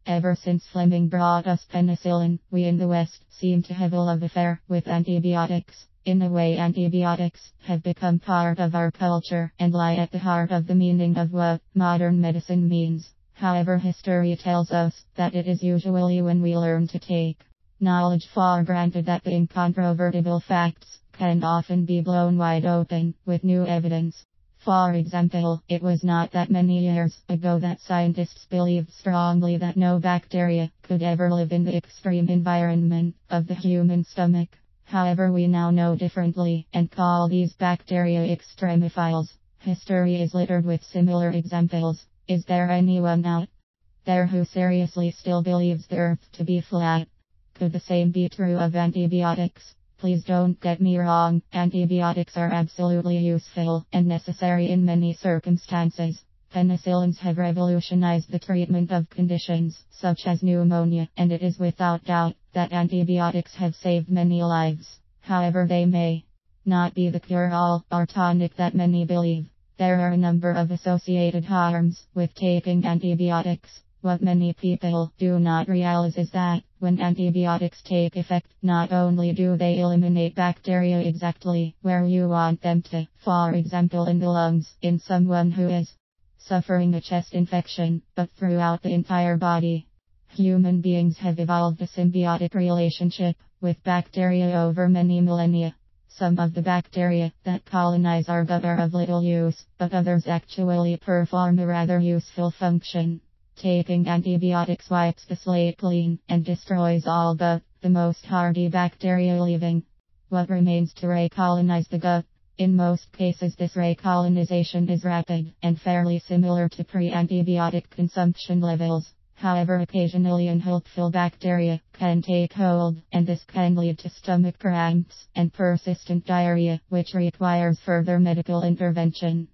Ever since Fleming brought us penicillin, we in the West seem to have a love affair with antibiotics. In a way, antibiotics have become part of our culture and lie at the heart of the meaning of what modern medicine means. However, history tells us that it is usually when we learn to take knowledge for granted that the incontrovertible facts can often be blown wide open with new evidence. For example, it was not that many years ago that scientists believed strongly that no bacteria could ever live in the extreme environment of the human stomach. However, we now know differently and call these bacteria extremophiles. History is littered with similar examples. Is there anyone out there who seriously still believes the earth to be flat? Could the same be true of antibiotics? Please don't get me wrong, antibiotics are absolutely useful and necessary in many circumstances. Penicillins have revolutionized the treatment of conditions such as pneumonia, and it is without doubt that antibiotics have saved many lives. However, they may not be the cure-all or tonic that many believe. There are a number of associated harms with taking antibiotics. What many people do not realize is that when antibiotics take effect, not only do they eliminate bacteria exactly where you want them to, for example in the lungs, in someone who is suffering a chest infection, but throughout the entire body. Human beings have evolved a symbiotic relationship with bacteria over many millennia. Some of the bacteria that colonize our gut are of little use, but others actually perform a rather useful function. Taking antibiotics wipes the slate clean and destroys all but the most hardy bacteria living. What remains to recolonize the gut? In most cases, this recolonization is rapid and fairly similar to pre-antibiotic consumption levels. However, occasionally unhelpful bacteria can take hold, and this can lead to stomach cramps and persistent diarrhea, which requires further medical intervention.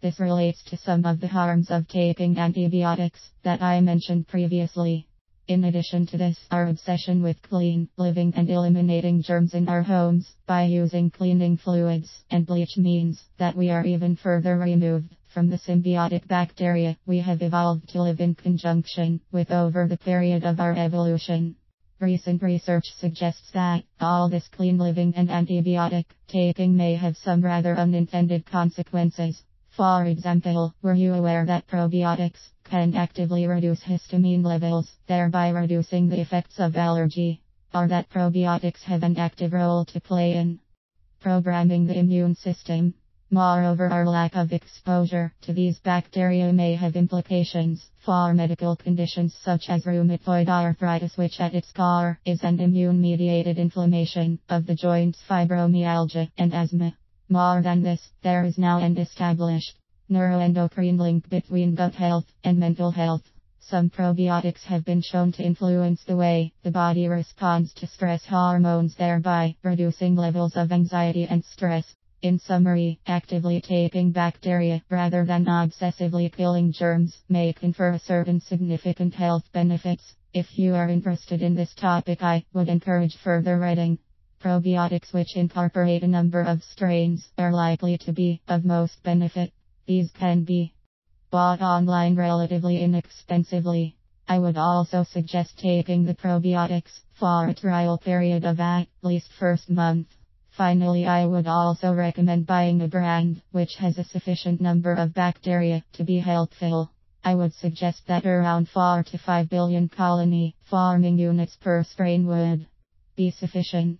This relates to some of the harms of taking antibiotics that I mentioned previously. In addition to this, our obsession with clean living and eliminating germs in our homes by using cleaning fluids and bleach means that we are even further removed from the symbiotic bacteria we have evolved to live in conjunction with over the period of our evolution. Recent research suggests that all this clean living and antibiotic taking may have some rather unintended consequences. For example, were you aware that probiotics can actively reduce histamine levels, thereby reducing the effects of allergy? Or that probiotics have an active role to play in programming the immune system? Moreover, our lack of exposure to these bacteria may have implications for medical conditions such as rheumatoid arthritis, which at its core is an immune-mediated inflammation of the joints, fibromyalgia, and asthma. More than this, there is now an established neuroendocrine link between gut health and mental health. Some probiotics have been shown to influence the way the body responds to stress hormones, thereby reducing levels of anxiety and stress. In summary, actively taking bacteria rather than obsessively killing germs may confer certain significant health benefits. If you are interested in this topic, I would encourage further reading. Probiotics, which incorporate a number of strains, are likely to be of most benefit. These can be bought online relatively inexpensively. I would also suggest taking the probiotics for a trial period of at least first month. Finally, I would also recommend buying a brand which has a sufficient number of bacteria to be helpful. I would suggest that around 4 to 5 billion colony forming units per strain would be sufficient.